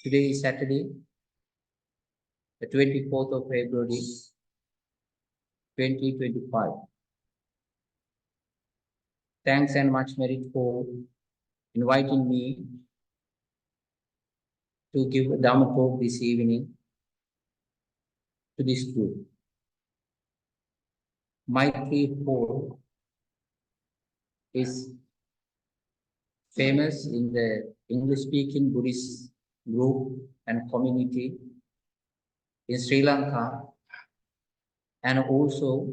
Today is Saturday, the 24th of February, 2025. Thanks and much merit for inviting me to give a Dhamma talk this evening to this group. Maitri Hall is famous in the English-speaking Buddhist group and community in Sri Lanka, and also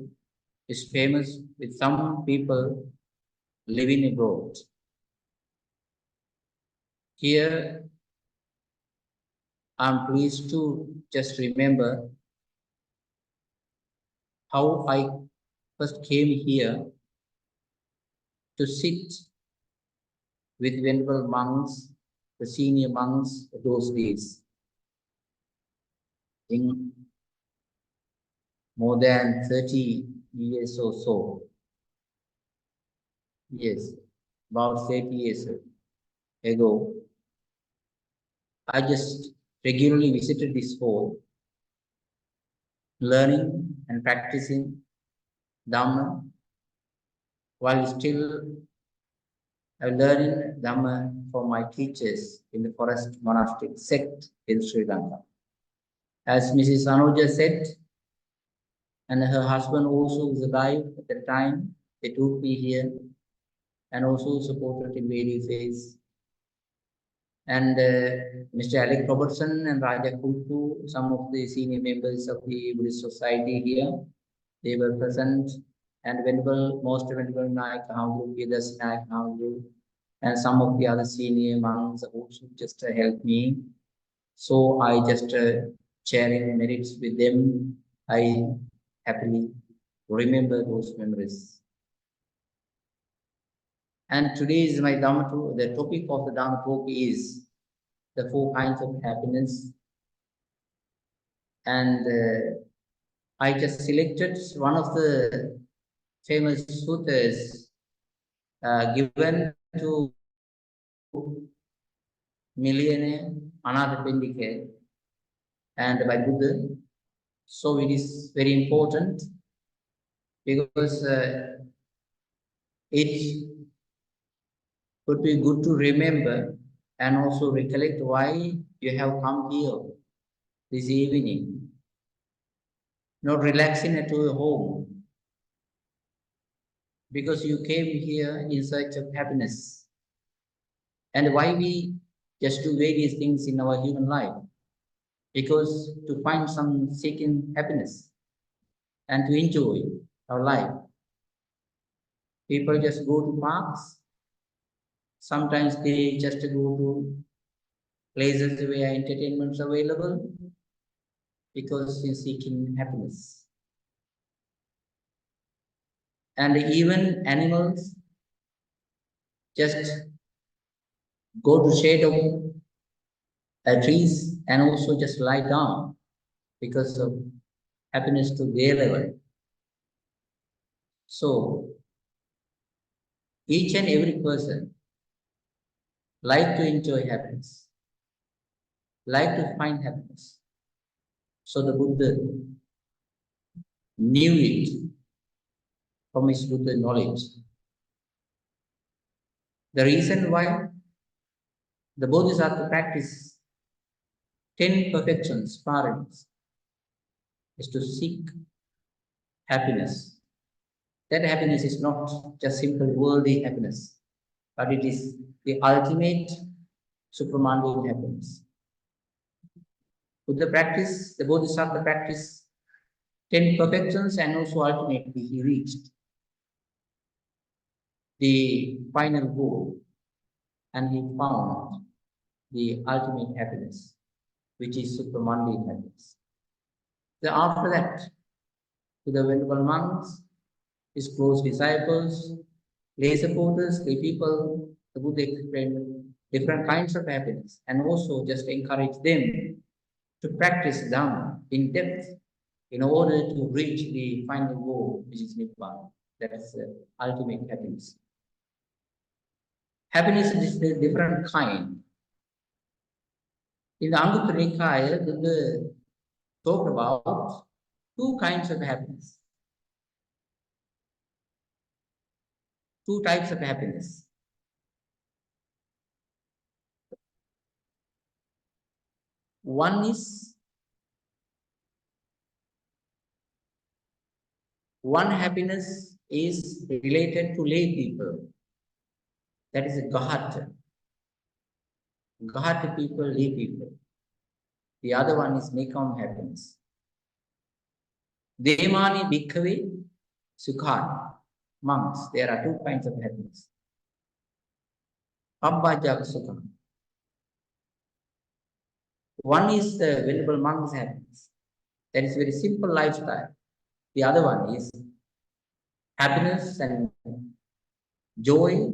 is famous with some people living abroad. Here, I'm pleased to just remember how I first came here to sit with venerable monks, the senior monks of those days, in more than 30 years or so. Yes, about 30 years ago, I just regularly visited this hall, learning and practicing Dhamma, while still learning Dhamma from my teachers in the Forest Monastery sect in Sri Lanka. As Mrs. Anuja said, and her husband also was alive at the time, they took me here and also supported in various ways. And Mr. Alec Robertson and Raja Kutu, some of the senior members of the Buddhist Society here, they were present, and most venerable Naik Hamdu, Vedas Naik Hamdu, and some of the other senior monks also just helped me. So I just sharing merits with them. I happily remember those memories. And today is my Dhamma talk. The topic of the Dhamma talk is the 4 kinds of happiness. And I just selected one of the famous suttas given to millionaire Anathapindika and by Buddha. So it is very important because it would be good to remember and also recollect why you have come here this evening, not relaxing at your home, because you came here in search of happiness. And why we just do various things in our human life? Because to find some seeking happiness and to enjoy our life. People just go to parks. Sometimes they just go to places where entertainment is available because they're seeking happiness. And even animals just go to shade of trees and also just lie down because of happiness to their level. So each and every person like to enjoy happiness, like to find happiness. So the Buddha knew it from his Buddha knowledge. The reason why the Bodhisattva practice 10 perfections, paramis, is to seek happiness. That happiness is not just simple worldly happiness, but it is the ultimate supramundane happiness. With the practice, the Bodhisattva practice 10 perfections, and also ultimately he reached the final goal and he found the ultimate happiness, which is supramundane happiness. So after that, to the venerable monks, his close disciples, lay supporters, lay people, the Buddha explained different kinds of happiness and also just encourage them to practice Dhamma in depth in order to reach the final goal, which is Nibbana. That is the ultimate happiness. Happiness is a different kind. In the Anguttara Nikaya, Buddha talked about two kinds of happiness. Two types of happiness. One happiness is related to lay people. That is a Gahata. Gahata people, lay people. The other one is Nikam happiness. Devani Bhikkhave Sukhan. Monks, there are two kinds of happiness. Pabbajaka Sukhan. One is the Venerable monk's happiness. That is very simple lifestyle. The other one is happiness and joy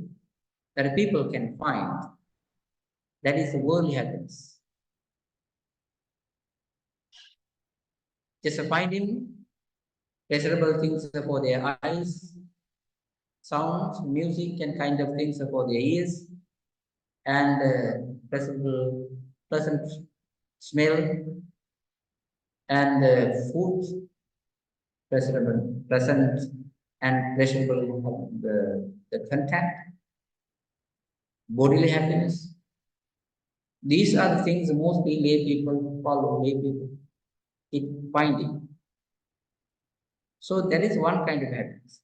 that people can find. That is the worldly happiness. Just finding pleasurable things for their eyes, sounds, music, and kind of things for their ears, and pleasant smell, and food, pleasant and pleasurable the contact, bodily happiness. These are the things mostly lay people follow, lay people keep finding. So that is one kind of happiness.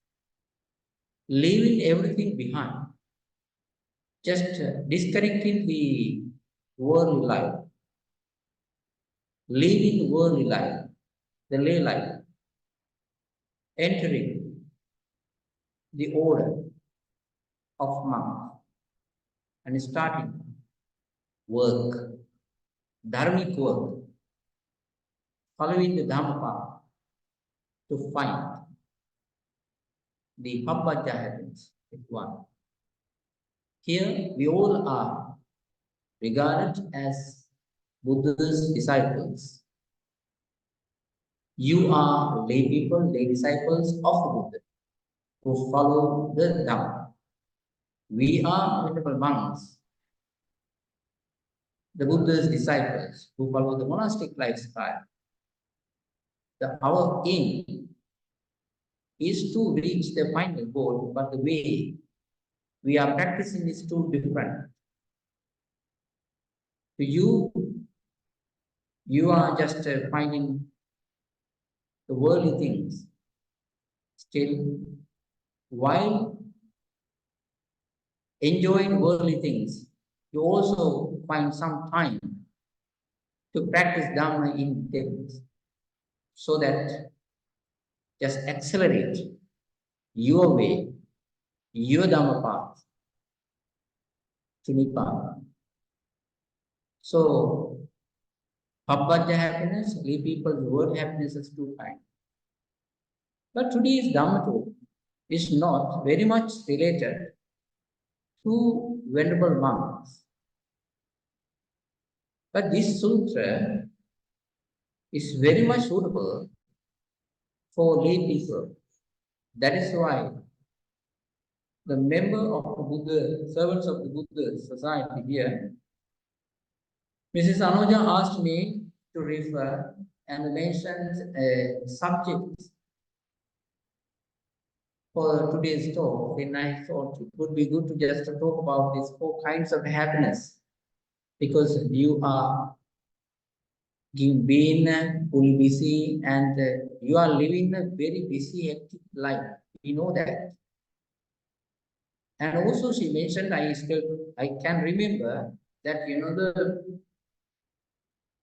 Leaving everything behind, just disconnecting the worldly life, leaving the worldly life, the lay life, entering the order of monks and starting work, dharmic work, following the Dhamma path to find the Pabbajja happiness is one. Here we all are regarded as Buddha's disciples. You are lay people, lay disciples of the Buddha who follow the Dhamma. We are venerable monks, the Buddha's disciples who follow the monastic lifestyle. Our aim is to reach the final goal, but the way we are practicing is too different. To you are just finding the worldly things. Still, while enjoying worldly things, you also find some time to practice Dhamma in depth, so that just accelerate your way, your Dhamma path to Nibbana. So, Pabbajja happiness, lay people's world happiness is two kinds. But today's Dhamma talk is not very much related to venerable monks. But this sutra is very much suitable for lay people. That is why the member of the Buddha, servants of the Buddha society here, Mrs. Anuja asked me to refer and mention a subject for today's talk. Then I thought it would be good to just talk about these four kinds of happiness, because you are being fully busy and you are living a very busy, hectic life. We know that. And also she mentioned, I can remember that,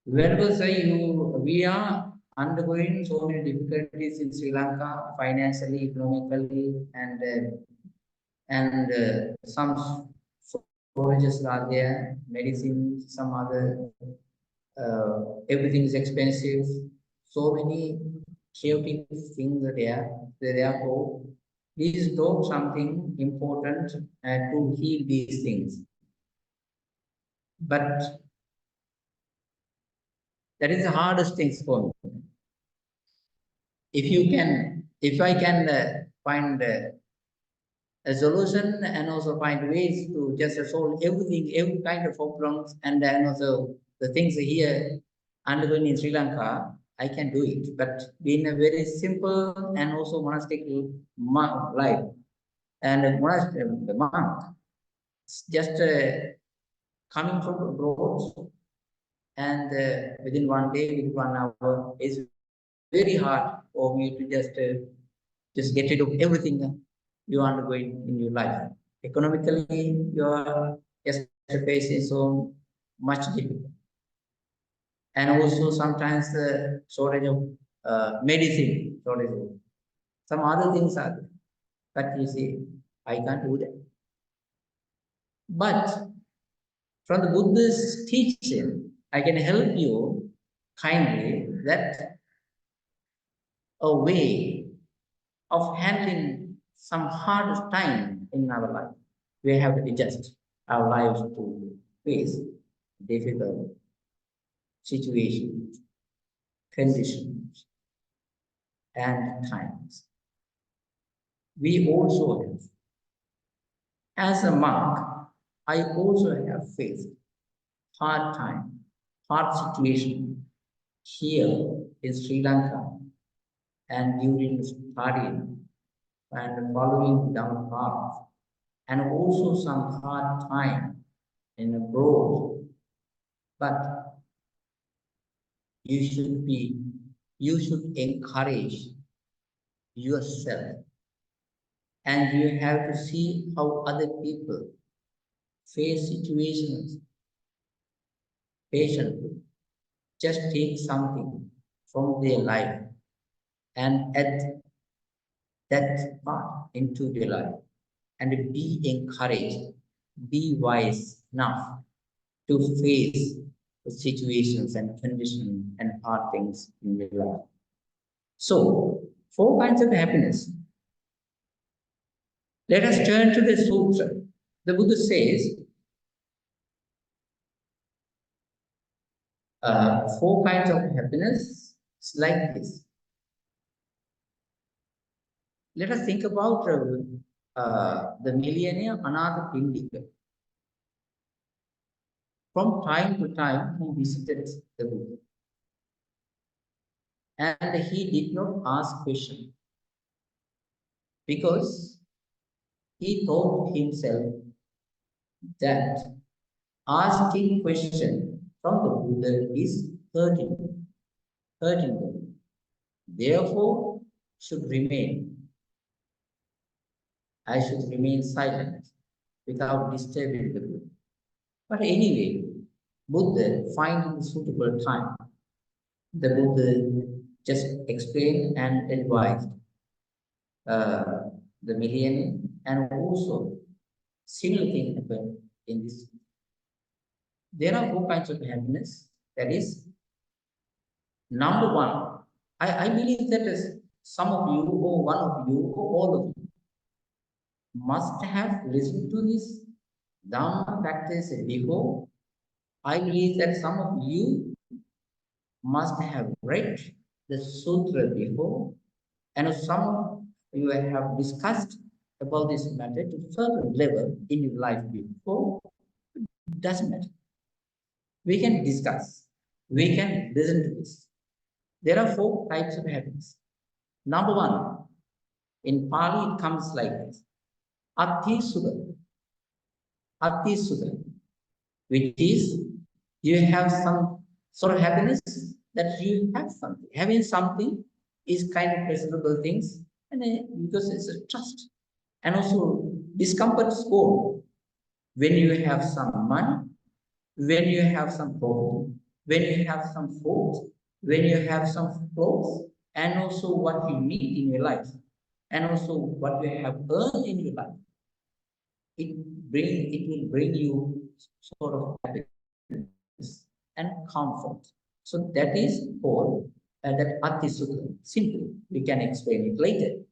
wherever we are undergoing so many difficulties in Sri Lanka, financially, economically, and some shortages are there, medicine, some other, everything is expensive. So many chaotic things are there. Therefore, please do something important to heal these things. But that is the hardest thing for me. If I can find a solution and also find ways to just solve everything, every kind of problems, and then also the things here undergoing in Sri Lanka, I can do it. But being a very simple and also monastic life, and the monk, just coming from abroad, and within one day, within 1 hour, is very hard for me to just get rid of everything you are undergoing in your life. Economically, you are just facing so much difficult, and also sometimes the shortage of medicine, shortage of some other things are there. But you see, I can't do that. But from the Buddha's teaching, I can help you kindly that a way of handling some hard time in our life. We have to adjust our lives to face difficult situations, conditions, and times. We also have, as a monk, I also have faced hard time, hard situation here in Sri Lanka and during studying and following Dhamma path, and also some hard time in abroad. But you should encourage yourself, and you have to see how other people face situations patiently. Just take something from their life and add that part into your life, and be encouraged, be wise enough to face the situations and conditions and hard things in your life. So, 4 kinds of happiness. Let us turn to the sutra. The Buddha says, 4 kinds of happiness is like this. Let us think about the millionaire Anatha Pindika. From time to time, he visited the Buddha. And he did not ask questions because he thought himself that asking question from the Buddha is hurting them. Therefore, I should remain silent without disturbing the Buddha. But anyway, Buddha finding a suitable time, the Buddha just explained and advised the millionaire, and also similar thing happened in this. There are 4 kinds of happiness. That is, number one, I believe that is some of you or one of you or all of you must have listened to this Dhamma practice before. I believe that some of you must have read the sutra before, and some of you have discussed about this matter to certain level in your life before. It doesn't matter. We can discuss. We can listen to this. There are 4 types of happiness. Number one, in Pali, it comes like this. Ati Sukha. Ati Sukha, which is you have some sort of happiness that you have something. Having something is kind of pleasurable things, and because it's a trust. And also discomfort score when you have some money, when you have some property, when you have some food, when you have some clothes, and also what you need in your life, and also what you have earned in your life. It will bring you sort of happiness and comfort. So that is called that Ati Sukha. Simply, we can explain it later.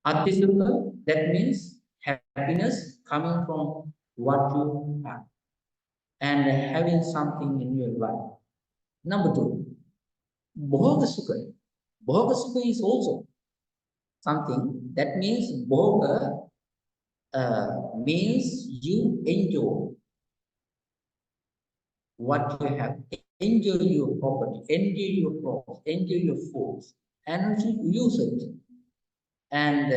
Ati Sukha, that means happiness coming from what you have and having something in your life. Number two, Bhoga Sukha. Bhoga Sukha is also something that means Bhoga means you enjoy. what you have, enjoy your property, enjoy your clothes, enjoy your food, and also use it. And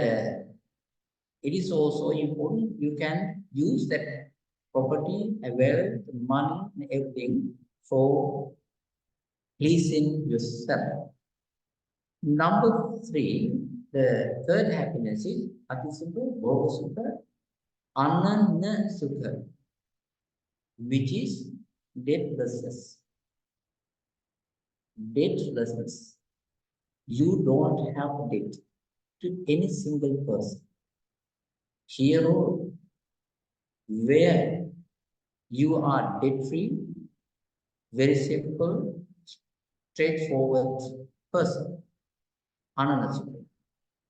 it is also important you can use that property, wealth, money, and everything for pleasing yourself. Number three, the third happiness is Atisukha, Bhogasukha, Ananda Sukha, which is deathlessness. Deathlessness. You don't have debt to any single person. Here, where you are debt free, very simple, straightforward person, Ananda.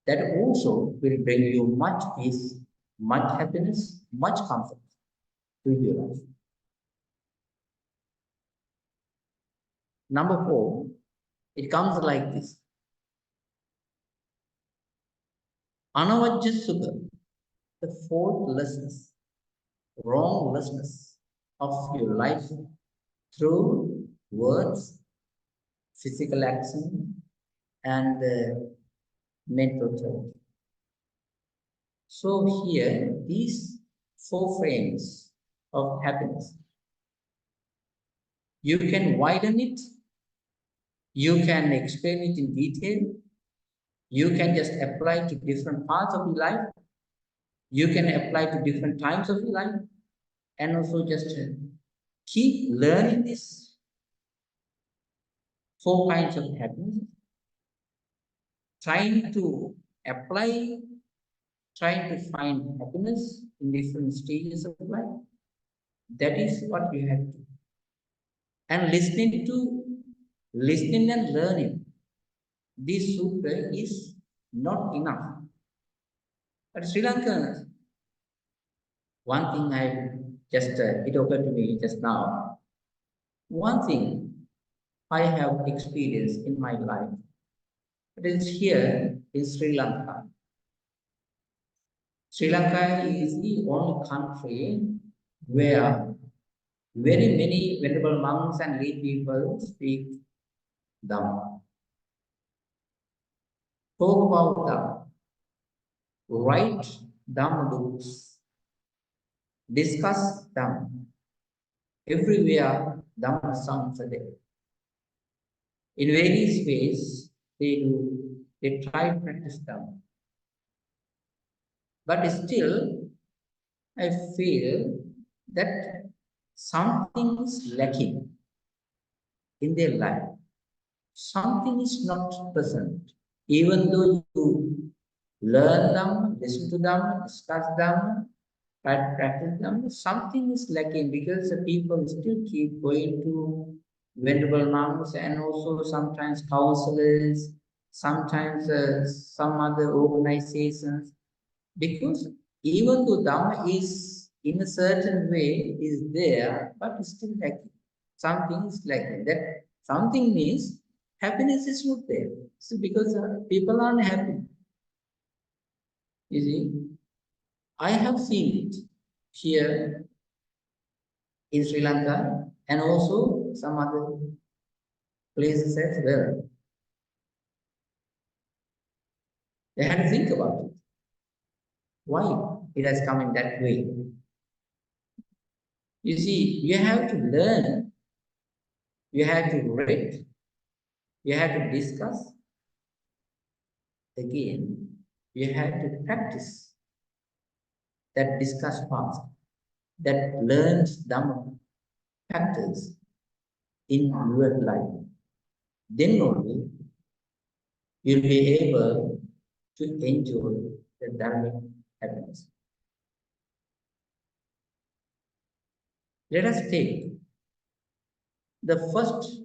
That also will bring you much peace, much happiness, much comfort to your life. Number four, it comes like this. Anavajya Sukha, the faultlessness, wronglessness of your life through words, physical action, and mental thought. So here, these four frames of happiness, you can widen it, you can explain it in detail, you can just apply to different parts of your life, you can apply to different times of your life, and also just keep learning this four kinds of happiness, trying to apply, trying to find happiness in different stages of life. That is what you have to do. And listening and learning this sutra is not enough. But Sri Lanka, one thing it occurred to me just now. One thing I have experienced in my life, it is here in Sri Lanka. Sri Lanka is the only country where very many venerable monks and lay people speak Dhamma. Talk about Dhamma, write Dhamma books, discuss Dhamma. Everywhere Dhamma songs are there. In various ways, they try to practice Dhamma. But still, I feel that something is lacking in their life. Something is not present. Even though you learn them, listen to them, discuss them, try to practice them, something is lacking because the people still keep going to venerable monks and also sometimes counselors, sometimes some other organizations. Because even though Dhamma is in a certain way is there, but it's still lacking. Something is lacking. That something means happiness is not there. So because people are unhappy. You see, I have seen it here in Sri Lanka and also some other places as well. They had to think about it. Why it has come in that way? You see, you have to learn, you have to read, you have to discuss. Again, you have to practice that discuss part, that learns Dhamma factors in your life. Then only you'll be able to enjoy the Dharmic happiness. Let us take the first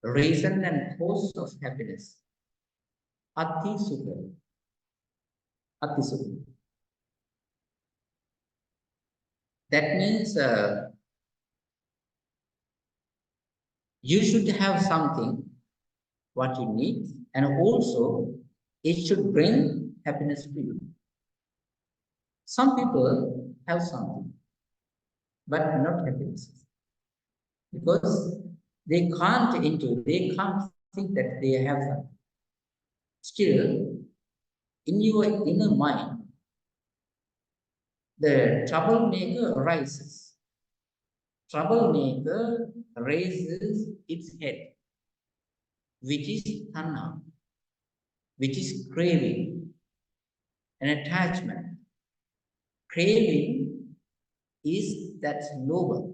reason and cause of happiness, Ati Sukha. Ati Sukha. That means you should have something what you need, and also it should bring happiness to you. Some people have something, but not happiness. because they can't enjoy, they can't think that they have fun. Still, in your inner mind, the troublemaker arises. Troublemaker raises its head, which is tanha, which is craving and attachment. Craving is that lower.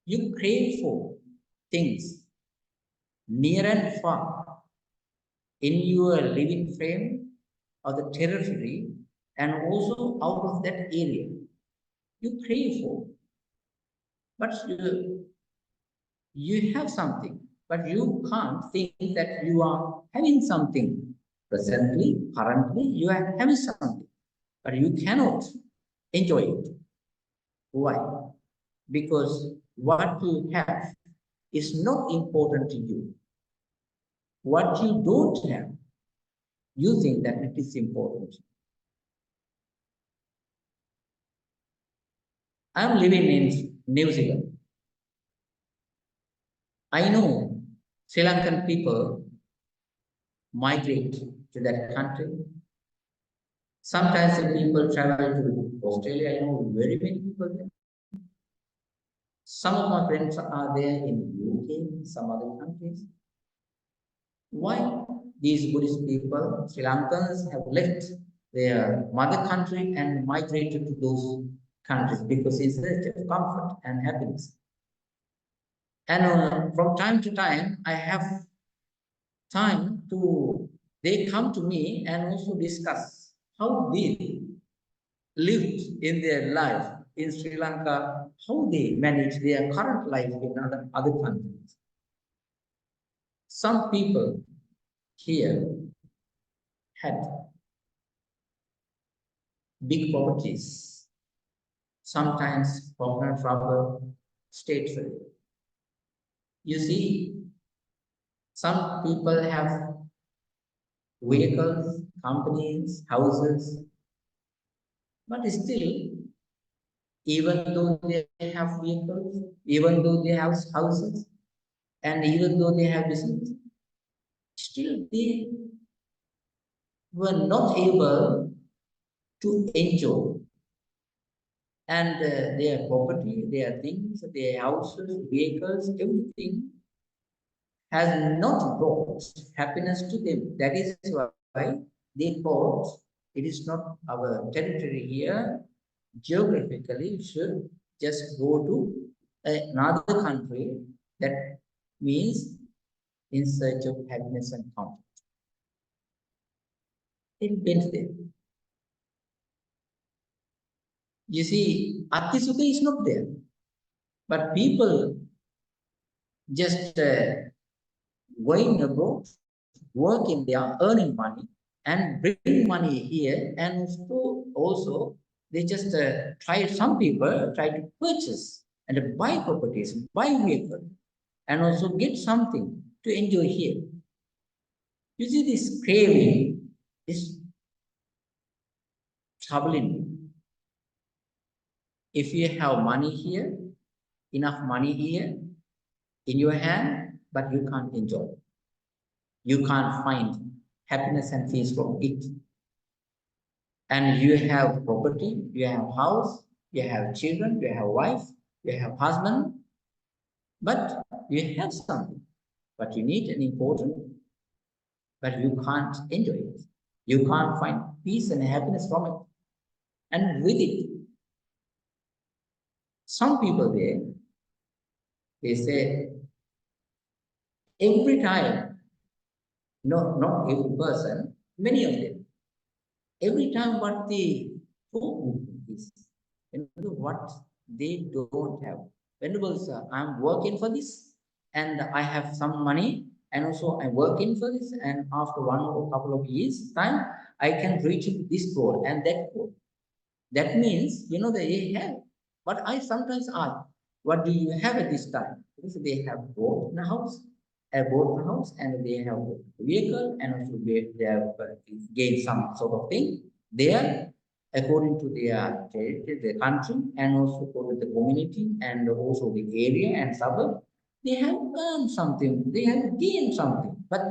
You crave for things near and far in your living frame or the territory and also out of that area. You crave for, but you have something, but you can't think that you are having something. Presently, currently, you are having something, but you cannot enjoy it. Why? Because what you have is not important to you. What you don't have, you think that it is important. I am living in New Zealand. I know Sri Lankan people migrate to that country. Sometimes the people travel to Australia. I know very many people there. Some of my friends are there in UK, some other countries. Why these Buddhist people, Sri Lankans, have left their mother country and migrated to those countries? Because it's a comfort and happiness. And from time to time, I have time to, they come to me and also discuss how they lived in their life in Sri Lanka, how they manage their current life in other countries. Some people here had big properties, sometimes coconut rubber, state free. You see, some people have vehicles, companies, houses, but still, even though they have vehicles, even though they have houses, and even though they have business, still they were not able to enjoy. And their property, their things, their houses, vehicles, everything has not brought happiness to them. That is why they thought it is not our territory here. Geographically, we should just go to another country. That means in search of happiness and comfort. It went there. You see, Atti Sukha is not there. But people just going abroad, working there, earning money, and bring money here, and also they just try. Some people try to purchase and buy properties, buy vehicles, and also get something to enjoy here. You see, this craving is troubling. If you have money here, enough money here in your hand, but you can't enjoy. You can't find happiness and peace from it. And you have property, you have house, you have children, you have wife, you have husband, but you have something, but you need an important, but you can't enjoy it. You can't find peace and happiness from it. And with it, some people there, they say, every time, no, not every person, many of them, every time what they talk is, what they don't have. Venerable sir, I'm working for this and I have some money and also I'm working for this, and after one or couple of years time, I can reach this goal and that goal. That means, they have. But I sometimes ask, what do you have at this time? Because they have bought a house, and they have a vehicle, and also they have gained some sort of thing there. according to their territory, their country, and also according to the community and also the area and suburb. They have earned something, they have gained something, but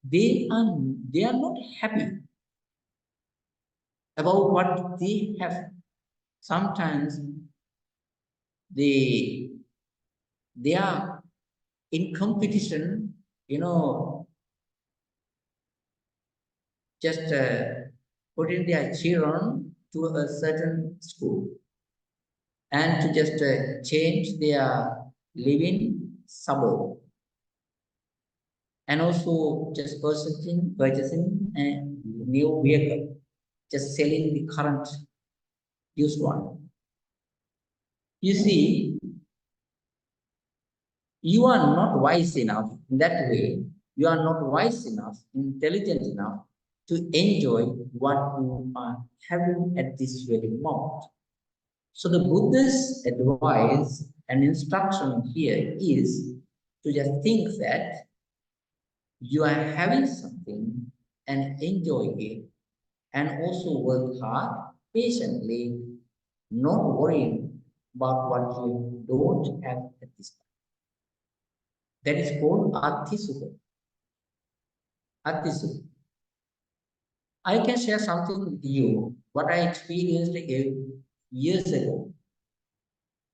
they are not happy about what they have. Sometimes they they are in competition, just putting their children to a certain school and to just change their living suburb, and also just purchasing a new vehicle, just selling the current used one. You see, you are not wise enough in that way. You are not wise enough, intelligent enough to enjoy what you are having at this very moment. So the Buddha's advice and instruction here is to just think that you are having something and enjoy it, and also work hard patiently, not worrying about what you don't have at this time. That is called Arthisukha. Arthisukha. I can share something with you, what I experienced years ago.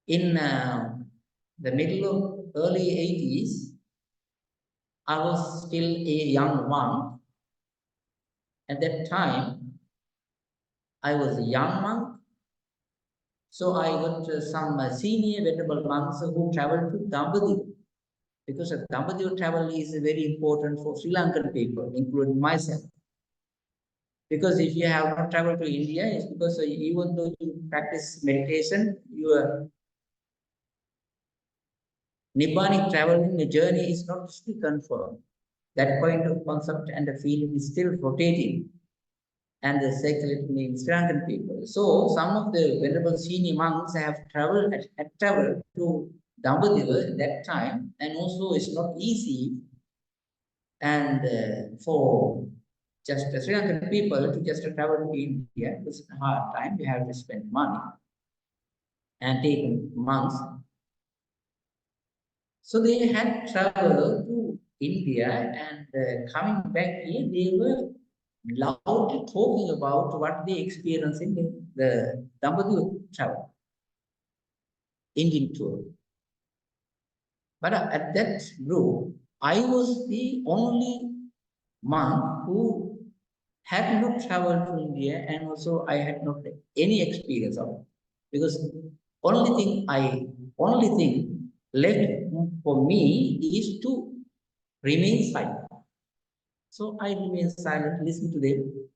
In the middle of early 80s, I was still a young monk. At that time, I was a young monk. So I got some senior venerable monks who traveled to Dhamma, because Dhamma travel is very important for Sri Lankan people, including myself. Because if you have not traveled to India, it's because even though you practice meditation, your Nibbanic traveling journey is not still confirmed. That point of concept and the feeling is still rotating and circulating in Sri Lankan people. So some of the venerable senior monks have traveled to Dambadeva at that time, and also it's not easy and for just Sri Lankan people to just travel to India. It's a hard time. You have to spend money and take months. So they had traveled to India, and coming back here, they were loudly talking about what they experienced in the Dambadu travel, Indian tour. But at that group, I was the only monk who had not traveled to India, and also I had not any experience of it. Because only thing left for me is to remain silent. So I remain silent, listen to them.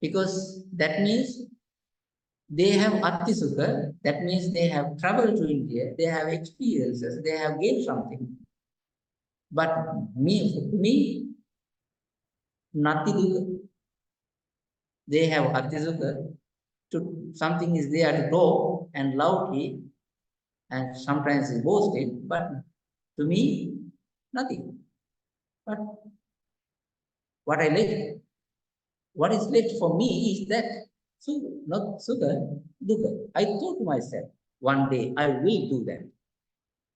Because that means they have Artisukha, that means they have traveled to India, they have experiences, they have gained something. But me, nothing. They have Artisukha, to something is there to go and loudly, and sometimes is boasted, but to me, nothing. But what what is left for me is that, not Sukha, Dukkha. I thought to myself, one day I will do that,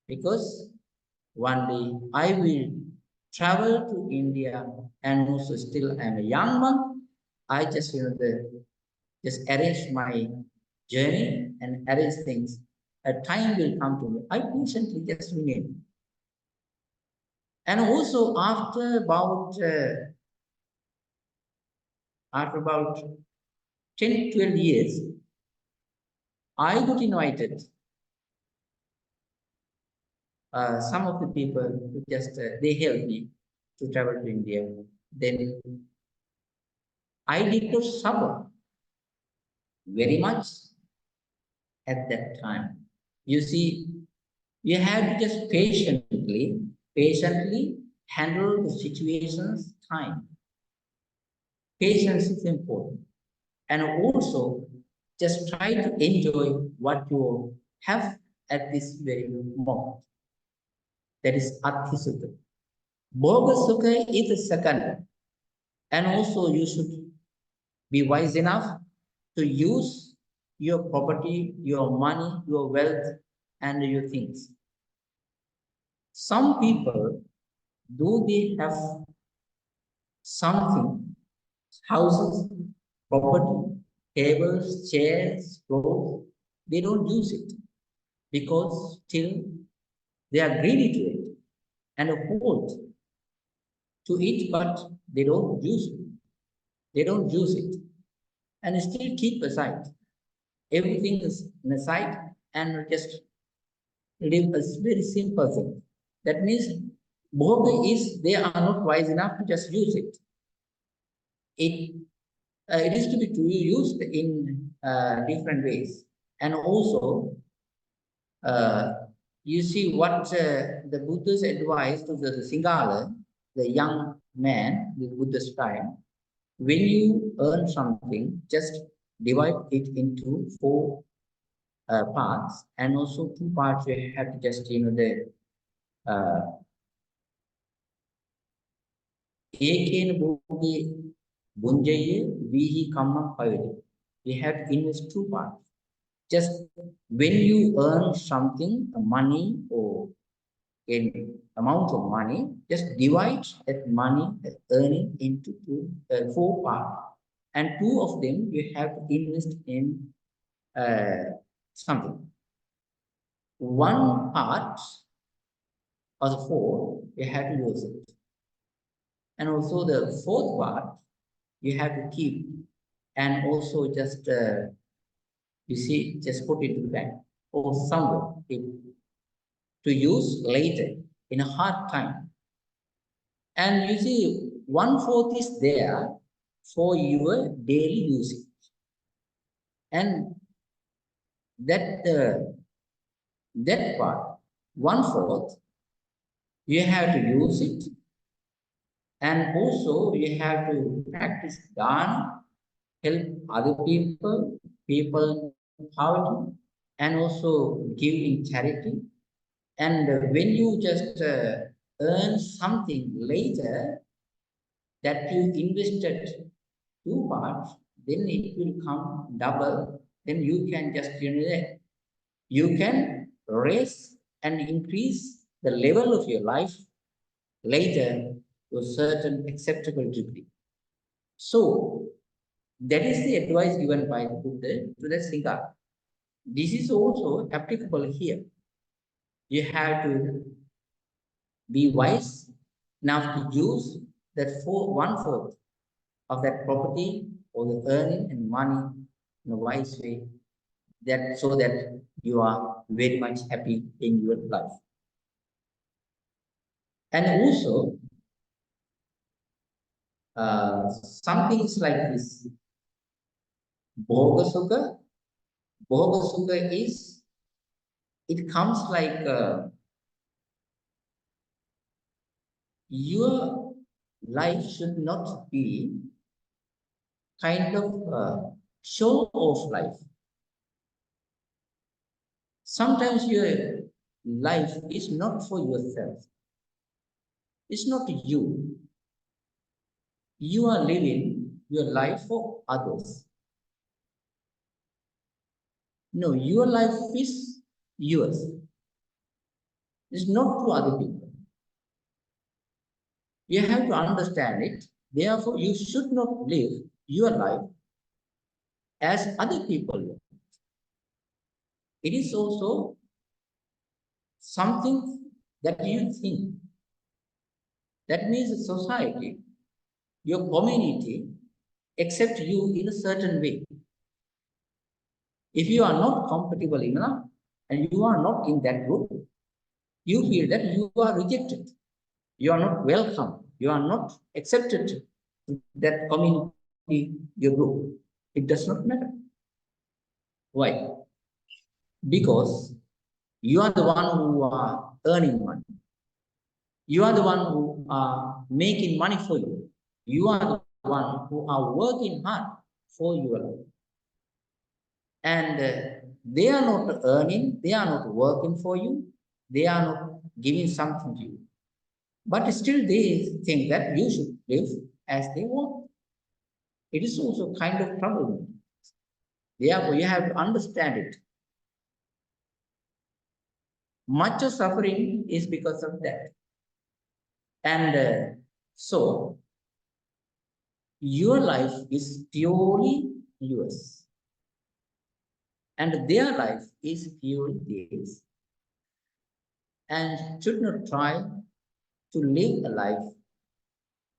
because one day I will travel to India, and also still I am a young monk. I just just arrange my journey and arrange things. A time will come to me. I patiently just remain. And also after about 10, 12 years, I got invited. Some of the people who just they helped me to travel to India. Then I did not suffer very much at that time. You see, you have to just patiently handle the situation's time. Patience is important. And also, just try to enjoy what you have at this very moment. That is Arthisukha. Bhoga Sukha is the second. And also, you should Be wise enough to use your property, your money, your wealth, and your things. Some people, though they have something, houses, property, tables, chairs, clothes, they don't use it because still they are greedy to it and hold to it, but they don't use it. They don't use it and still keep aside. Everything is in aside and just live a very simple thing. That means bhoga is they are not wise enough to just use it. It is to be used in different ways. And also, uh, you see what the Buddha's advice to the Singhala, the young man, the Buddha's time, when you earn something, just divide it into four parts, and also two parts you have to just, the ekena bhoge bunjaye vihi kamma pavadi. You have to invest two parts. Just when you earn something, money or an amount of money, just divide that money, that earning into four parts. And two of them you have to invest in something. One part of the four, you have to use it. And also the fourth part, you have to keep. And also just, you see, just put it to the bank or somewhere to use later in a hard time. And you see, 1/4 is there for your daily usage. And that part, 1/4, you have to use it. And also you have to practice dana, help other people, people in poverty, and also give in charity. And when you just earn something later that you invested two parts, then it will come double. Then you can just, you can raise and increase the level of your life later to a certain acceptable degree. So that is the advice given by the Buddha to the Sangha. This is also applicable here. You have to be wise enough to use that 1/4 of that property or the earning and money in a wise way, that so that you are very much happy in your life. And also, some things like this. Bhoga Sukha. Bhoga Sukha is, it comes like your life should not be kind of show off life. Sometimes your life is not for yourself. It's not you. You are living your life for others. No, your life is yours. It's not to other people. You have to understand it. Therefore, you should not live your life as other people live. It is also something that you think. That means the society, your community, accept you in a certain way. If you are not compatible enough and you are not in that group, you feel that you are rejected. You are not welcome. You are not accepted in that community, your group. It does not matter. Why? Because you are the one who are earning money. You are the one who are making money for you. You are the one who are working hard for your life. And they are not earning, they are not working for you, they are not giving something to you. But still they think that you should live as they want. it is also kind of trouble. Therefore, you have to understand it. Much of suffering is because of that. And so, your life is purely yours. And their life is purely theirs. And should not try to live a life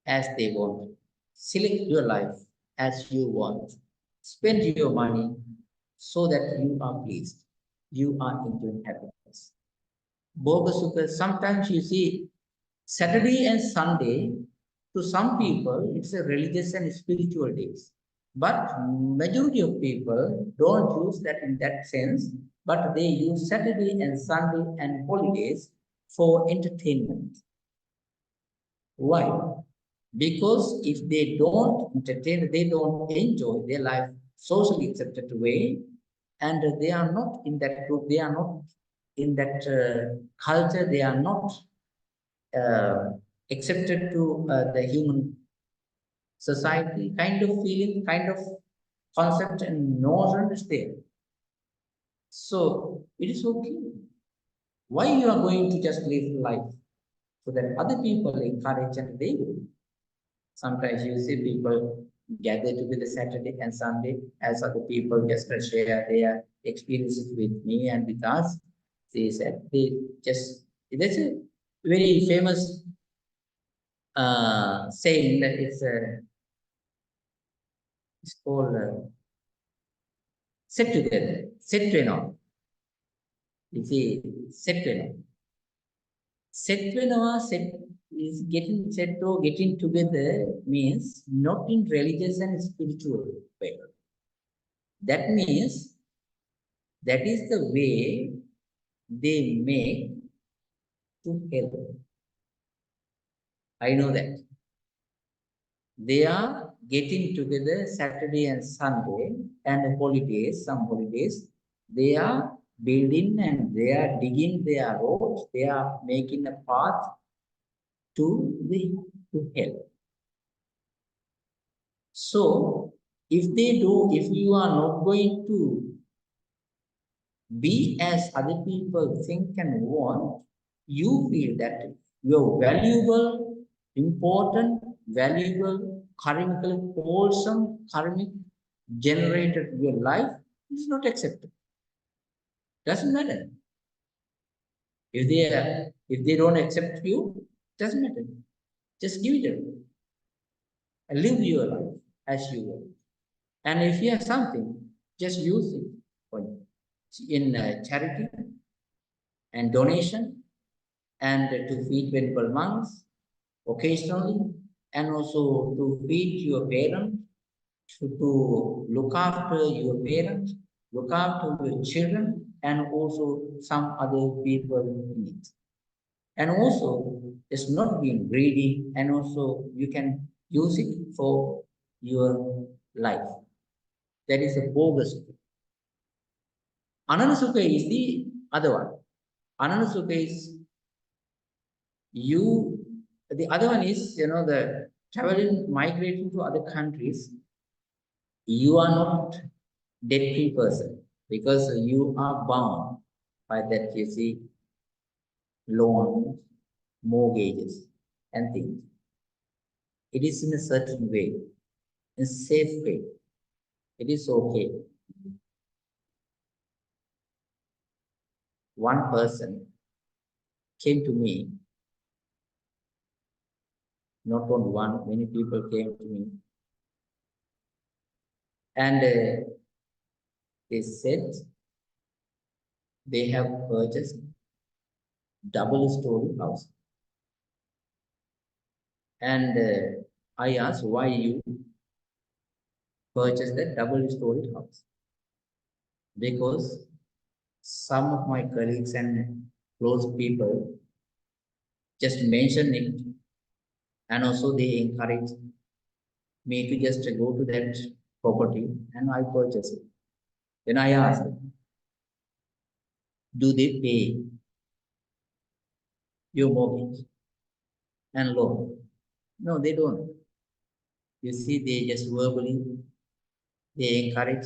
as they want. Select your life as you want. Spend your money so that you are pleased. You are enjoying happiness. Bhoga sometimes you see Saturday and Sunday, to some people, it's a religious and spiritual days. But majority of people don't use that in that sense, but they use Saturday and Sunday and holidays for entertainment. Why? Because if they don't entertain, they don't enjoy their life socially accepted way, and they are not in that group, they are not in that culture, they are not uh, accepted to the human society, kind of feeling, kind of concept and notion is there. So it is okay. Why you are going to just live life so that other people encourage and they will. Sometimes you see people gather together Saturday and Sunday as other people just share their experiences with me and with us. They said they just, there's a very famous saying that it's called sit together, sit to you see, sit to Setvenava set is getting set or getting together means not in religious and spiritual way. That means that is the way they make to help. I know that. They are getting together Saturday and Sunday and holidays, some holidays. They are building and they are digging their roads. They are making a path to help. So, if you are not going to be as other people think and want, you feel that your valuable, important, valuable, karmically wholesome, karmic generated your life is not accepted. Doesn't matter. If they don't accept you, doesn't matter. Just give it away and live your life as you want. And if you have something, just use it for in charity and donation and to feed venerable monks occasionally, and also to feed your parents, to look after your parents, look after your children, and also some other people need. And also, it's not being greedy, and also you can use it for your life. That is a bogus. Ananasukha is the other one. Ananasukha is you, the other one is, the traveling, migrating to other countries. You are not debt-free person because you are bound by that, you see, loans, mortgages, and things. It is in a certain way, in a safe way. It is okay. One person came to me, not only one, many people came to me, and they said they have purchased double-story house. And I asked why you purchased that double-story house. Because some of my colleagues and close people just mentioned it, and also they encouraged me to just go to that property, and I purchased it. Then I asked, do they pay your mortgage and loan? No, they don't. You see, they just verbally, they encourage,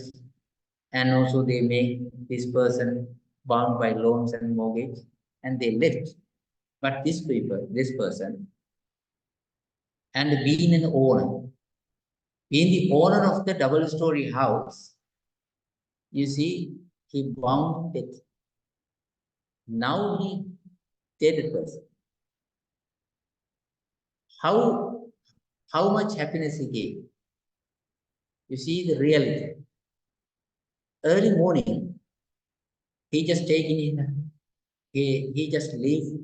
and also they make this person bound by loans and mortgage, and they left. But this person, and being an owner, being the owner of the double-story house, you see, he bound it. Now he dead person. How much happiness he gave. You see the reality. Early morning, he just taken in, he just leave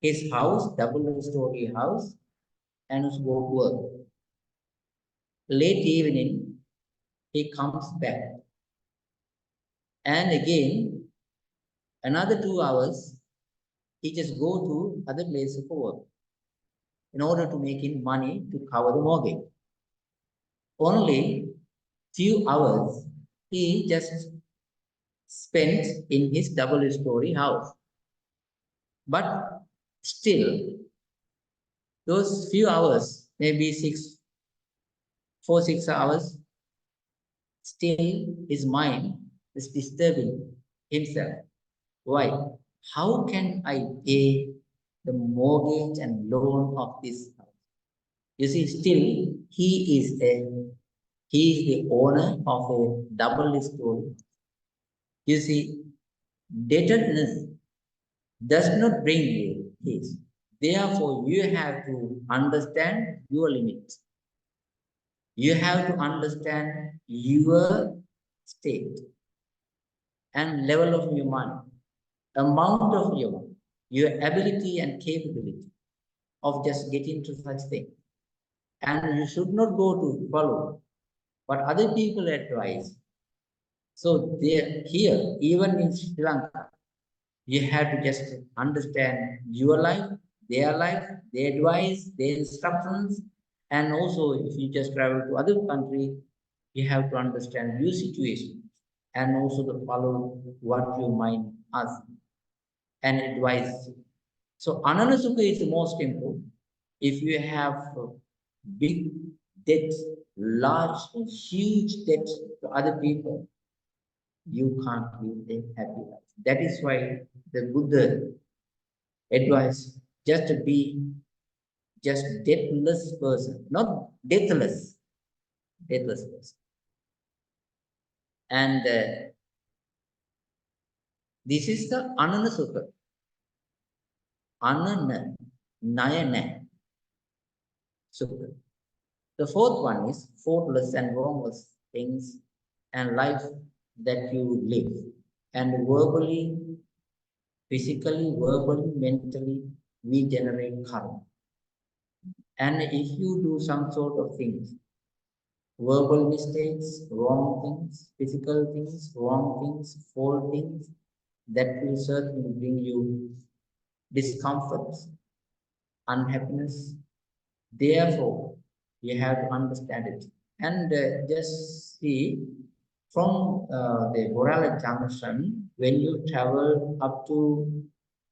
his house, double-story house, and go to work. Late evening, he comes back. And again, another 2 hours, he just go to other places for work in order to make in money to cover the mortgage. Only few hours he just spent in his double-story house. But still, those few hours, maybe 6 hours, still his mind is disturbing himself. Why? How can I pay the mortgage and loan of this house? You see, still he is the owner of a double-story. You see, debtedness does not bring you peace. Therefore, you have to understand your limits. You have to understand your state and level of your money, amount of your ability and capability of just getting to such thing. And you should not go to follow what other people advise. So there, here, even in Sri Lanka, you have to just understand your life, their advice, their instructions, and also if you just travel to other country, you have to understand your situation and also to follow what your mind asks and advise. So Ananasukha is the most important. If you have big debt, large, huge debt to other people, you can't live a happy life. That is why the Buddha advised just to be just deathless person, not deathless person. And this is the Ananasukha. Anana, Nayana, Sukha. The fourth one is faultless and wrongless things and life that you live. And verbally, physically, verbally, mentally, we generate karma. And if you do some sort of things, verbal mistakes, wrong things, physical things, wrong things, fault things, that will certainly bring you discomfort, unhappiness. Therefore, you have to understand it. And just see from the Borala Junction, when you travel up to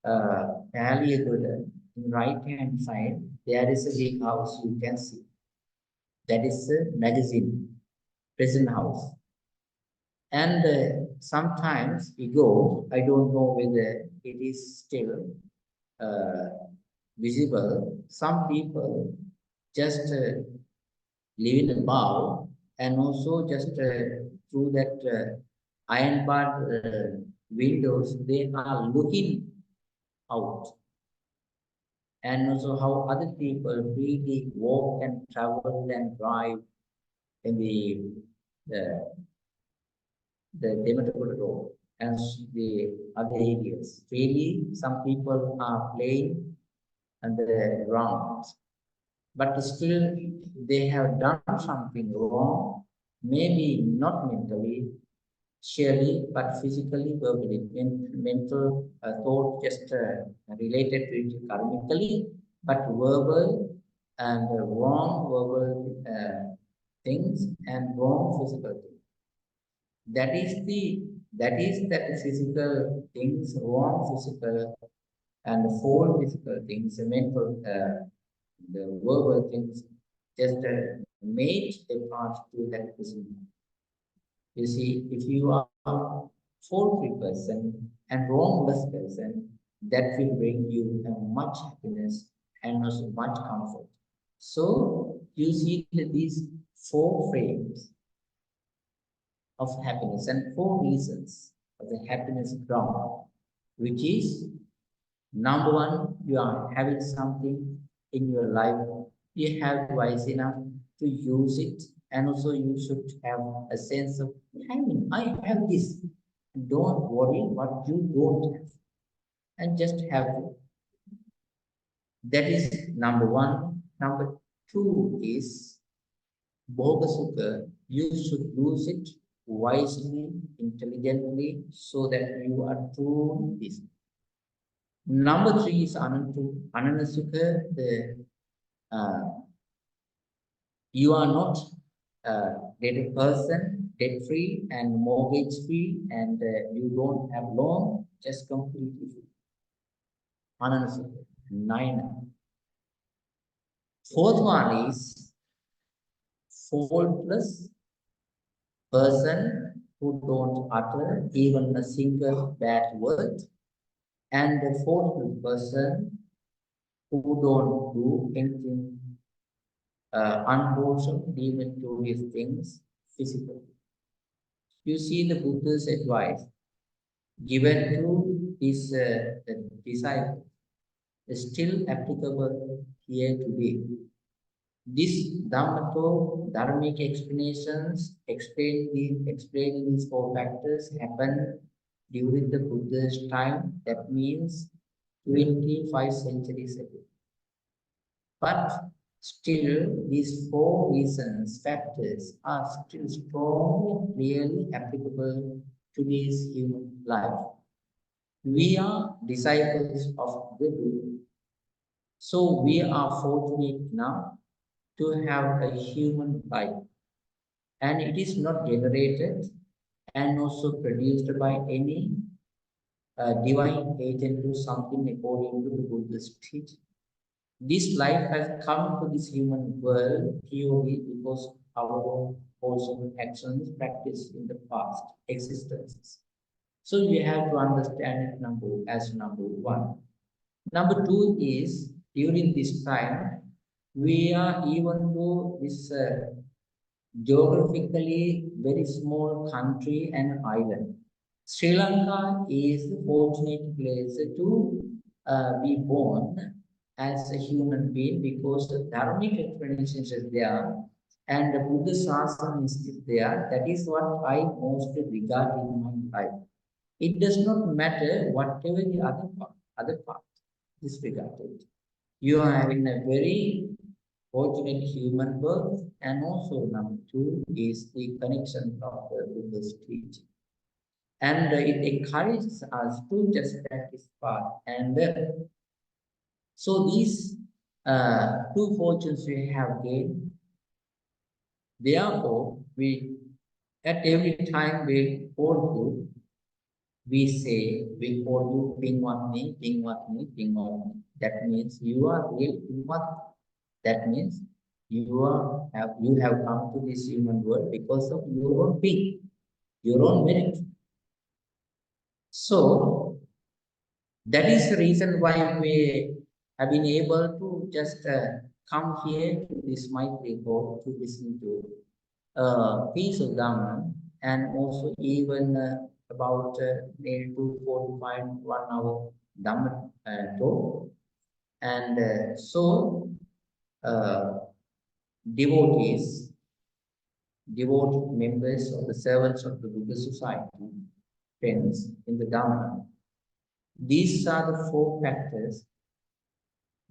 Paliaguda, in right hand side, there is a big house you can see. That is a magazine, prison house. And sometimes we go, I don't know whether it is still visible. Some people just live in a bow and also just through that iron barred windows, they are looking out. And also how other people freely walk and travel and drive in the Demeter road and the other areas. Freely, some people are playing on the ground, but still they have done something wrong, maybe not mentally, surely, but physically, verbally. Mental thought just related to it karmically, but verbal and wrong verbal things and wrong physical things. That is that physical things, wrong physical and full physical things, mental The verbal things just made a part to that person. You see, if you are faulty person and wrongless person, that will bring you much happiness and also much comfort. So you see that these four frames of happiness and four reasons of the happiness ground, which is number one, you are having something in your life, you have wise enough to use it, and also you should have a sense of having, I have this. Don't worry what you don't have, and just have it. That is number one. Number two is Bhoga Sukha, you should use it wisely, intelligently, so that you are true this. Number three is Ananasukha, uh, you are not debt person, debt free and mortgage free, and you don't have loan, just completely free. Ananasukha, nine. Fourth one is faultless person who don't utter even a single bad word, and the fourth person who don't do anything unwholesome, even to his things physically. You see the Buddha's advice given to his disciples is still applicable here today. This Dhamma talk, Dharmic explanations, explaining these four factors happened during the Buddha's time. That means 25 centuries ago. But still, these four reasons, factors, are still strongly, clearly applicable to this human life. We are disciples of the Buddha. So we are fortunate now to have a human life. And it is not generated and also produced by any divine agent or something according to the Buddha's teaching. This life has come to this human world purely because our own wholesome actions practiced in the past existences. So you have to understand it as number one. Number two is during this time, we are even though this geographically very small country and island. Sri Lanka is the fortunate place to be born as a human being because the dharmic explanations is there and the Buddha Shasana is there. That is what I mostly regard in my life. It does not matter whatever the other part disregarded. You are having a very fortunate human birth, and also number two is the connection of the Buddha's teaching. And it encourages us to just practice path. And so these two fortunes we have gained. Therefore, we at every time we hold you, we say we hold you Pingwatni, Pingwatni, Pingwatni. That means you are real Pingwatni. That means you have come to this human world because of your own being, your own merit. So that is the reason why we have been able to just come here to this Maitri Hall to listen to piece of Dhamma, and also even about near 245 1 hour Dhamma talk. And uh, devotees, devoted members of the servants of the Buddha Society, friends in the Dhamma. These are the four factors,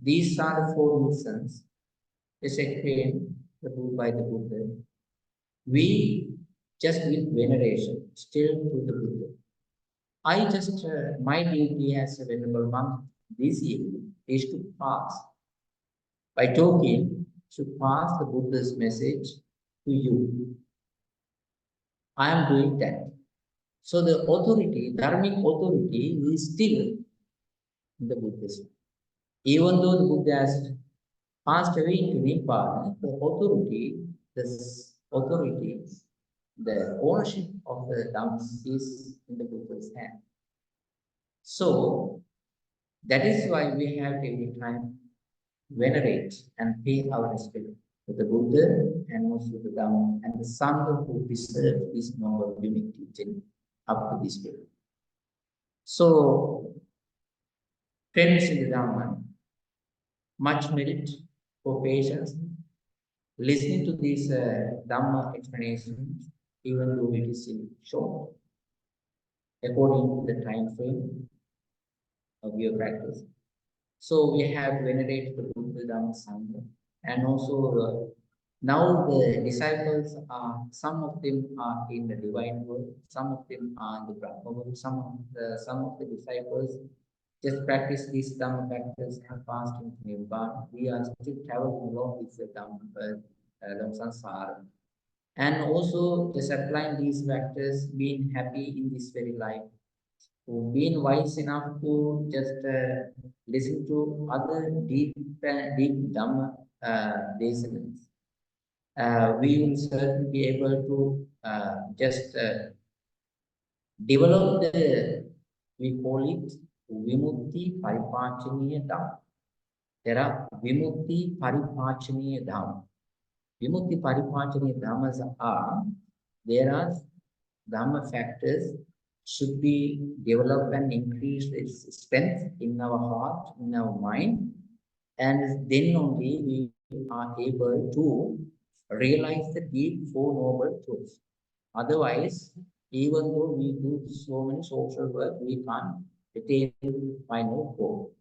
these are the four reasons as explained by the Buddha. We just with veneration still to the Buddha. I just, my duty as a venerable monk this year is to pass, by talking, to pass the Buddha's message to you. I am doing that. So the authority, dharmic authority is still in the Buddhism. Even though the Buddha has passed away to Nepal, the authority, the ownership of the Dhamma is in the Buddha's hand. So that is why we have every time venerate and pay our respect to the Buddha and also the Dhamma and the Sangha who preserved this noble unique teaching up to this period. So, friends in the Dhamma, much merit for patience, listening to these Dhamma explanations, even though it is short, according to the time frame of your practice. So we have venerated the Buddha Dhamma Sangha, and also now the disciples are, some of them are in the divine world, some of them are in the Brahma world, some of the disciples just practice this Dhamma practice and passed into Nibbana. We are still traveling along with the Dhamma samsara. And also just applying these factors, being happy in this very life, been wise enough to just listen to other deep Dhamma lessons, we will certainly be able to just develop the, we call it Vimutti Paripachaniya Dhamma. There are Vimutti Paripachaniya Dhamma. Vimutti Paripachaniya Dhammas are, there are Dhamma factors should be developed and increase its strength in our heart, in our mind, and then only we are able to realize the deep Four Noble Truths. Otherwise, even though we do so many social work, we can't attain final goal.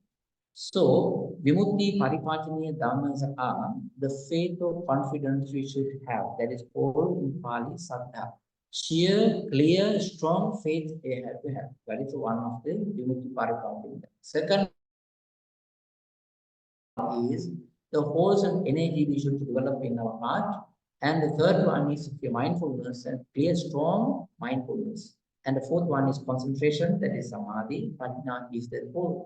So, Vimutti Paripachaniya Dhammas are the faith or confidence we should have. That is called in Pali Saddha. Sheer, clear, strong faith they have to have. That is one of the Vimutti Paripachaniya. Second is the wholesome energy we should develop in our heart. And the third one is mindfulness and clear, strong mindfulness. And the fourth one is concentration, that is samadhi. Prajna is the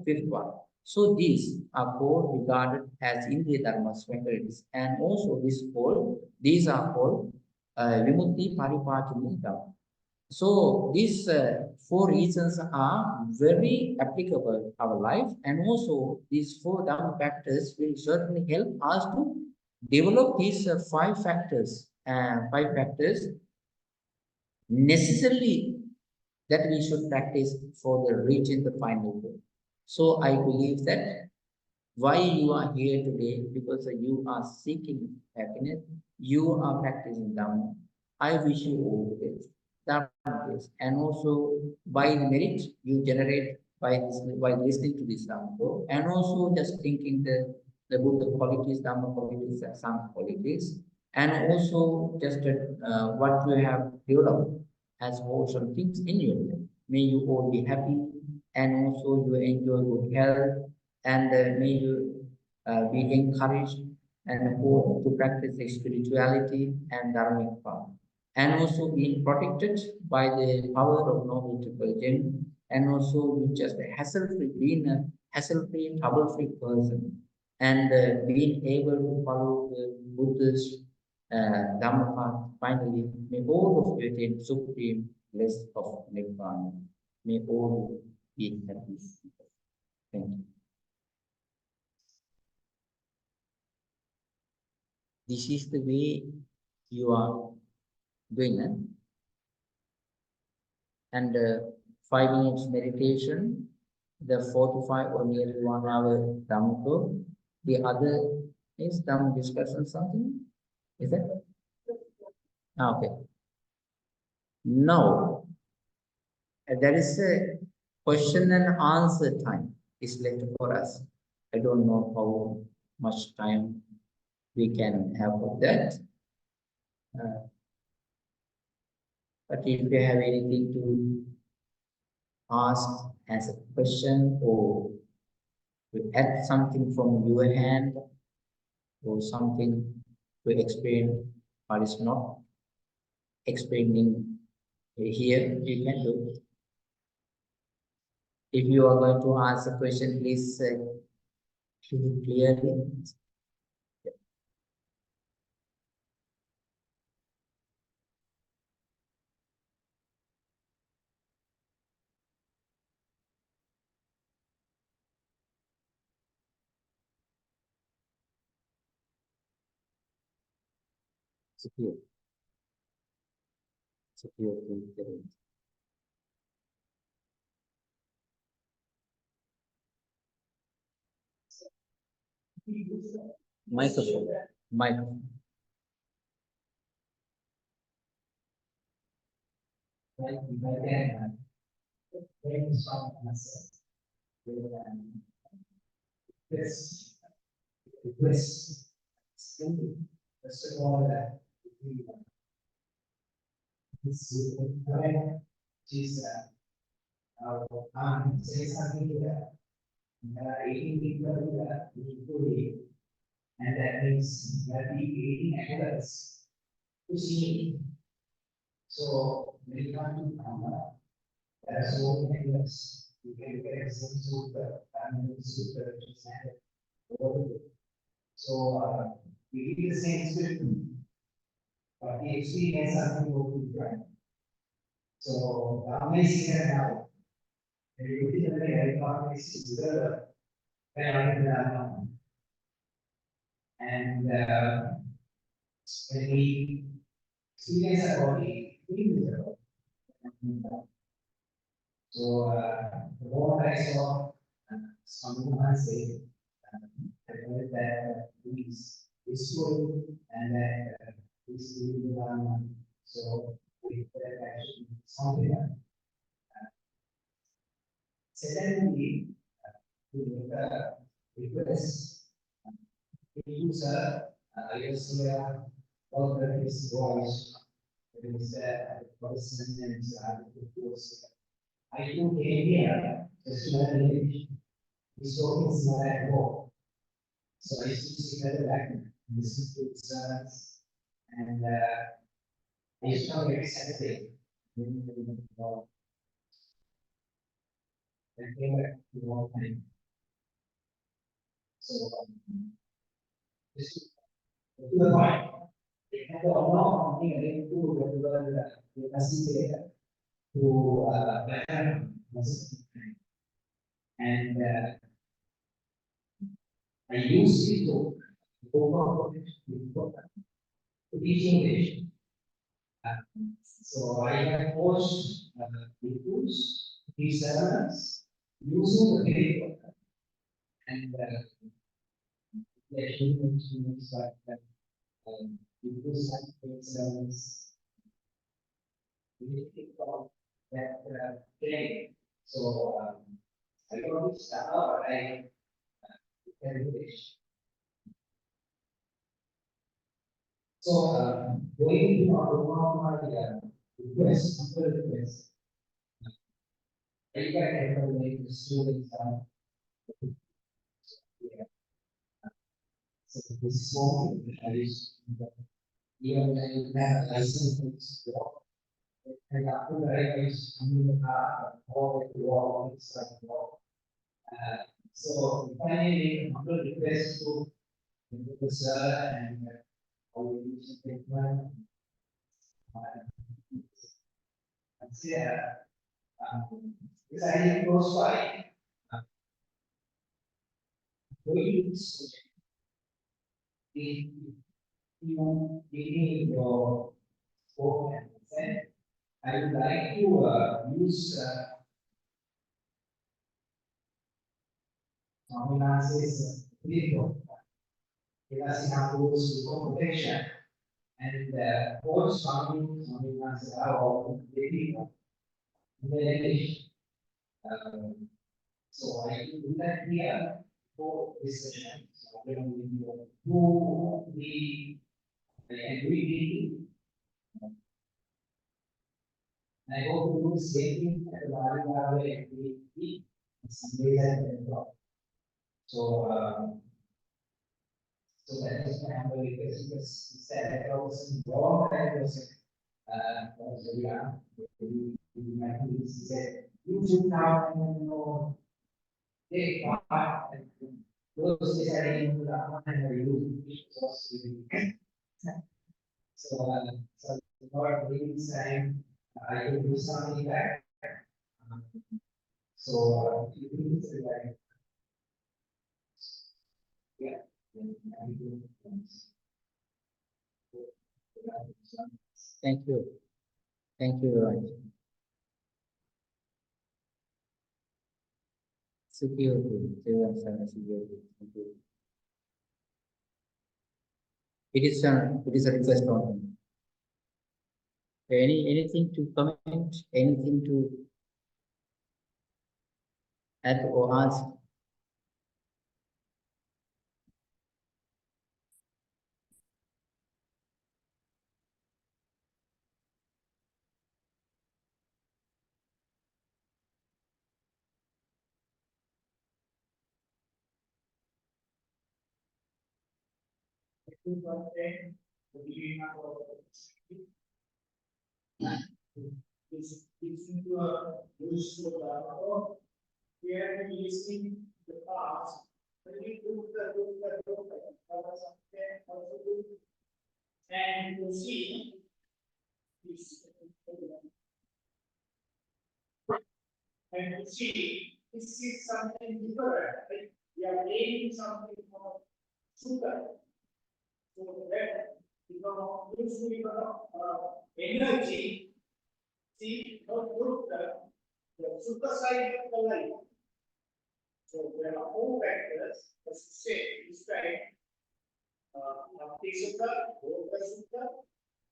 fifth one. So these are called, regarded as Indiya Dharma's factors. And also these are called Vimutti Paripachaniya Dhamma. So these four reasons are very applicable to our life, and also these four Dhamma factors will certainly help us to develop these five factors necessarily that we should practice for the reaching the final goal. So I believe that why you are here today, because you are seeking happiness, you are practicing Dhamma. I wish you all the best. Dhamma, and also by the merit you generate by listening to this Dhamma, and also just thinking the Buddha qualities, Dhamma qualities, and Sangha qualities, and also just what you have developed as wholesome things in your life. May you all be happy, and also you enjoy good health, and may you be encouraged and hope to practice spirituality and dharmic path, and also being protected by the power of noble triple gem, and also with just a hassle-free, being a hassle-free, trouble-free person, and being able to follow the Buddha's Dhamma path. Finally, may all of you attain supreme bliss of Nibbana. May all be happy. Thank you. This is the way you are doing it. And 5 minutes meditation, the 45 or nearly 1 hour Dhamma talk. The other is Dhamma discussion something. Is that? Okay. Now, there is a question and answer time is left for us. I don't know how much time we can have for that. But if you have anything to ask as a question, or to add something from your hand, or something to explain what is not explaining here, you can do. If you are going to ask a question, please clearly Secure. Secure to microphone. Microphone. This request. First of all, this is correct. She's say something here. There are 18 people here, equally, and that means there will be 18 actors to see. So when you come to Dhamma, there are so many actors. You can get some super, family super, so we did the same script, but the experience something totally different. So Dhamma is here now. And you did the very is better. And when we experience about it, so the moment I saw something I say, I heard that is good and that is really so we actually something like secondly, we request use I guess all that is voice. It is person and I do here just to have an this talk is not at all. So I used to see that back and listen to concerns and I used to have very sensitive. I came back to one time. So this is to the point. They had a lot of things related to regular data to and I use it to go to teach English. So I have coached people's these seminars using the paper and the students like people's seminars. We think about that training. So I got this but I can English. So going to our request, after request, I can make the students so this is all that is even when you have a license and after that is all the wall it's like so finally after request to the sir and all the statement and say this idea goes by if you give your scope and consent, I would like to use Nominances legal because it includes protection and all farming nominances are all legal. So I do that here for discussion. So who we agree. I hope to do the same thing at the Valinga activity some days I can talk. So so that is my humble request because he said I was involved and was very young. My colleagues said you should now take part and those deciding to the and you so so for this time I will do something like so it's like yeah. Thank you. Thank you very much. Security. Thank you. It is a request only. Anything to comment? Anything to add or ask? Where we see the past, when we and you see this, and you see this is something different. Right? We are gaining something from sugar. So that usually energy, see, not good the sugar side of the life. So there are four factors, as you say, describe Sukkha, Bhoga Sukkha,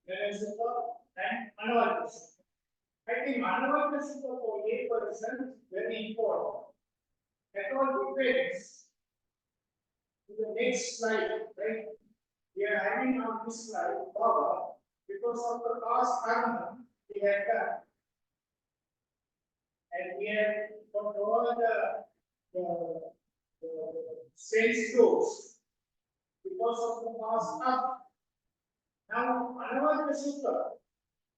Nana Sukkha, and Anavaka Sukkha. I think Anavaka Sukkha for a person is very important. That all depends to the next slide, right? We are having on this slide power because of the past karma we have done. And we have got all the sense flows because of the past karma. Now, Anavaka Sukkha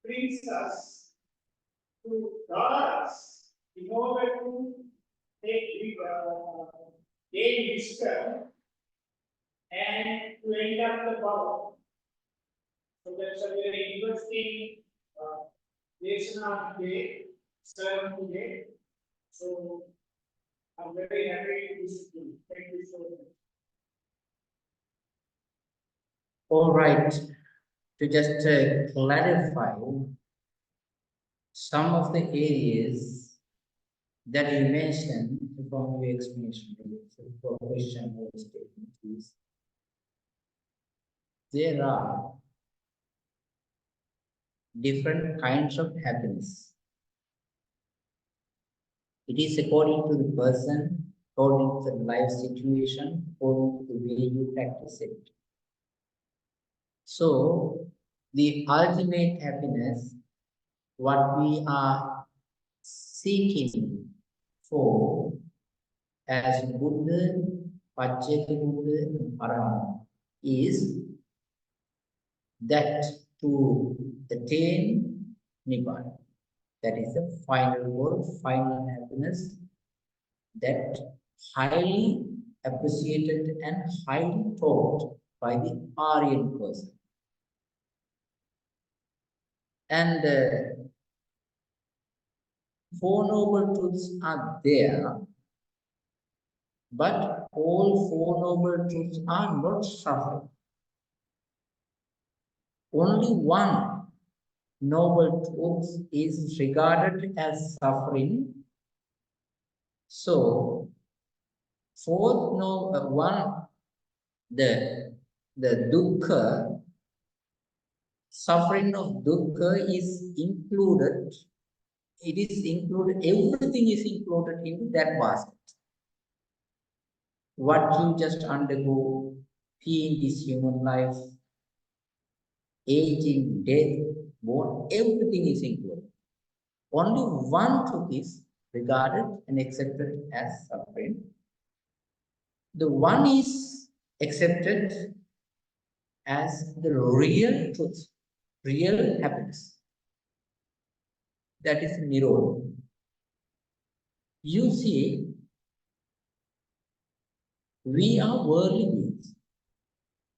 brings us to guard us in order to gain wisdom and to end up the power. So that's a very interesting lesson today, sermon today. So I'm very happy to see. Thank you so much. All right. To just clarify some of the areas that you mentioned from your explanation, for question or statement is there are different kinds of happiness. It is according to the person, according to the life situation, according to the way you practice it. So, the ultimate happiness, what we are seeking for as Buddha, Pajjaka Buddha, and Parama is that to attain Nibbana. That is the final goal, final happiness that highly appreciated and highly taught by the Aryan person. And Four Noble Truths are there, but all Four Noble Truths are not suffering. Only one Noble Truth is regarded as suffering. So, the dukkha, suffering of dukkha is included. It is included, everything is included into that basket. What you just undergo in this human life, aging, death, born, everything is included. Only one truth is regarded and accepted as suffering. The one is accepted as the real truth, real happiness. That is Nirodha. You see, we are worldly beings.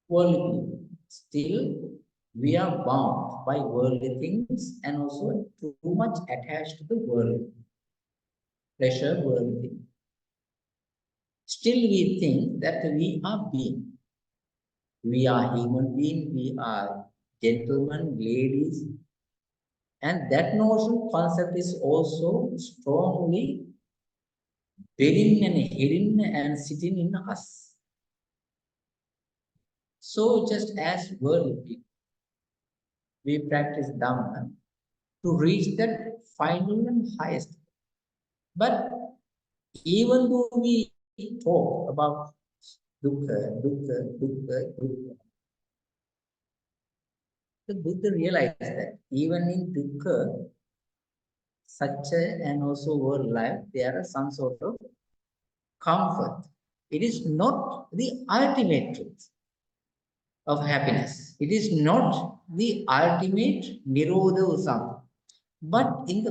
Worldly beings. Still, we are bound by worldly things and also too much attached to the world. Pleasure, worldly things. Still, we think that we are being. We are human being, we are gentlemen, ladies, and that notion concept is also strongly bedding and hidden and sitting in us. So just as worldly, we practice Dhamma to reach that final and highest. But even though we talk about dukkha, dukkha, dukkha, dukkha, the Buddha realized that even in dukkha, satya and also world life, there are some sort of comfort. It is not the ultimate truth of happiness. It is not the ultimate nirodha or something. But in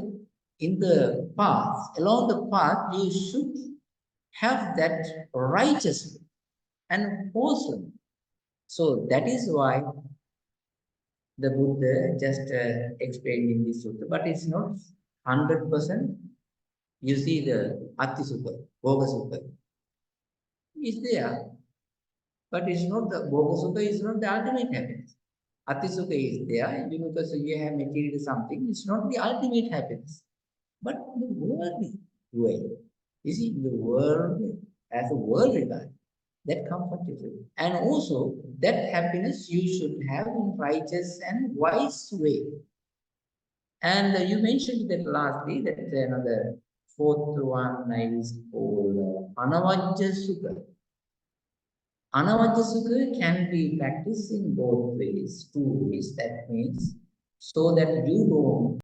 the path, along the path, you should have that righteousness and wholesome. So that is why the Buddha just explained in this sutta, but it's not 100%. You see the Ati Sutta, Bhoga Sutta, is there, but it's not the Bhoga Sutta is not the ultimate happiness. Ati Sutta is there, because you have material something, it's not the ultimate happiness, but the worldly way. You see, the world as a worldly life, that comfort is it. And also that happiness you should have in righteous and wise way. And you mentioned that lastly, that another fourth one is called Anavajja Sukha. Anavajja Sukha can be practiced in both ways, two ways. That means so that you don't